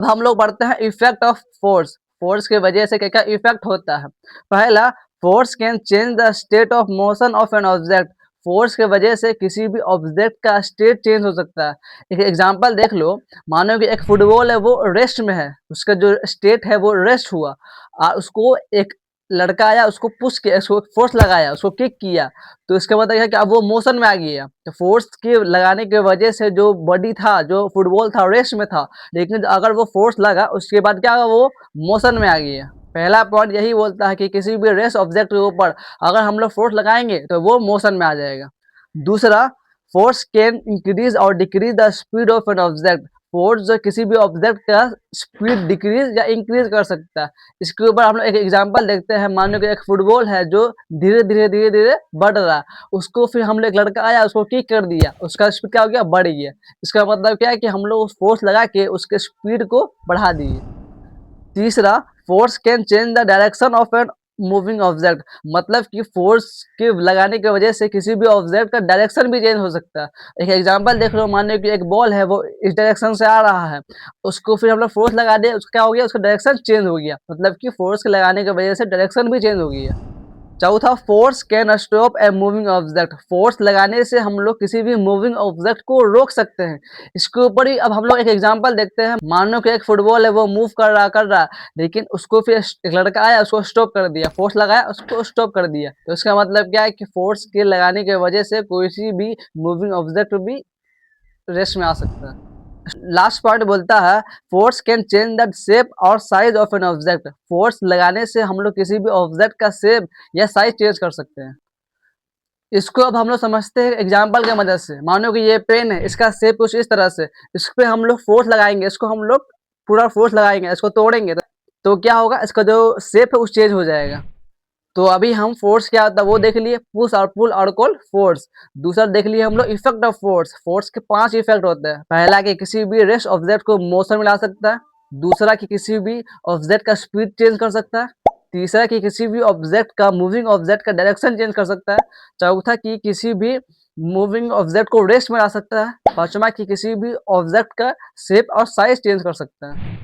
अब हम लोग पढ़ते हैं इफेक्ट ऑफ फोर्स। फोर्स की वजह से क्या क्या इफेक्ट होता है। पहला, force can change the state of motion of an object. Force की वजह से किसी भी ऑब्जेक्ट का स्टेट चेंज हो सकता है। एक एग्जांपल देख लो, मानो कि एक फुटबॉल है वो रेस्ट में है, उसका जो स्टेट है वो रेस्ट हुआ, उसको एक लड़का आया, उसको पुश किया, उसको फोर्स लगाया, उसको किक किया, तो इसका मतलब है कि अब वो मोशन में आ गया। तो फोर्स के लगाने की वजह से जो बॉडी था, जो फुटबॉल था, रेस्ट में था, लेकिन अगर वो फोर्स लगा उसके बाद क्या हुआ, वो मोशन में आ गया। पहला पॉइंट यही बोलता है कि किसी भी रेस्ट ऑब्जेक्ट के ऊपर अगर हम लोग फोर्स लगाएंगे तो वो मोशन में आ जाएगा। दूसरा, फोर्स कैन इंक्रीज और decrease the speed of an object. Force जो किसी भी ऑब्जेक्ट का स्पीड डिक्रीज या इंक्रीज कर सकता है। इसके ऊपर हम लोग एक एग्जांपल देखते हैं। मान लो कि एक फुटबॉल है जो धीरे धीरे बढ़ रहा है, उसको फिर हम लोग, एक लड़का आया, उसको किक कर दिया, उसका स्पीड क्या हो गया, बढ़ गया। इसका मतलब क्या है कि हम लोग फोर्स लगा के उसके स्पीड को बढ़ा दिए। तीसरा, force can change the direction of an moving object. मतलब कि फोर्स के लगाने की वजह से किसी भी ऑब्जेक्ट का डायरेक्शन भी चेंज हो सकता है। एक एग्जांपल देख लो, मान लो कि एक बॉल है, वो इस डायरेक्शन से आ रहा है, उसको फिर हम लोग फोर्स लगा दिए, उसका क्या हो गया, उसका डायरेक्शन चेंज हो गया। मतलब कि फोर्स के लगाने की वजह से डायरेक्शन भी चेंज हो गया। चौथा, force can stop a moving object. Force लगाने से हम लोग किसी भी मूविंग ऑब्जेक्ट को रोक सकते हैं। इसके ऊपर ही अब हम लोग एक एग्जांपल देखते हैं। मान लो कि एक फुटबॉल है, वो मूव कर रहा, लेकिन उसको फिर एक लड़का आया, उसको स्टॉप कर दिया, फोर्स लगाया, उसको स्टॉप कर दिया। तो इसका मतलब क्या है कि फोर्स के लगाने की वजह से कोई सी भी मूविंग ऑब्जेक्ट भी रेस्ट में आ सकता है। लास्ट पार्ट बोलता है, force can change the shape और size of an object. Force लगाने से हम लोग किसी भी ऑब्जेक्ट का शेप या साइज चेंज कर सकते हैं। इसको अब हम लोग समझते हैं एग्जाम्पल की मदद से। मानो कि ये पेन है, इसका शेप कुछ इस तरह से, इस पे हम लोग फोर्स लगाएंगे, इसको हम लोग पूरा फोर्स लगाएंगे, इसको तोड़ेंगे तो क्या होगा, इसका जो शेप है वो चेंज हो जाएगा। तो अभी हम फोर्स क्या होता है वो देख लिए, पुश और पुल और कॉल फोर्स। दूसरा देख लिए हम लोग इफेक्ट ऑफ फोर्स। फोर्स के 5 इफेक्ट होते हैं। पहला कि किसी भी रेस्ट ऑब्जेक्ट को मोशन में ला सकता है। दूसरा कि किसी भी ऑब्जेक्ट का स्पीड चेंज कर सकता है। तीसरा कि किसी भी ऑब्जेक्ट का, मूविंग ऑब्जेक्ट का डायरेक्शन चेंज कर सकता है। चौथा कि किसी भी मूविंग ऑब्जेक्ट को रेस्ट में ला सकता है। पांचवा कि किसी भी ऑब्जेक्ट का शेप और साइज चेंज कर सकता है।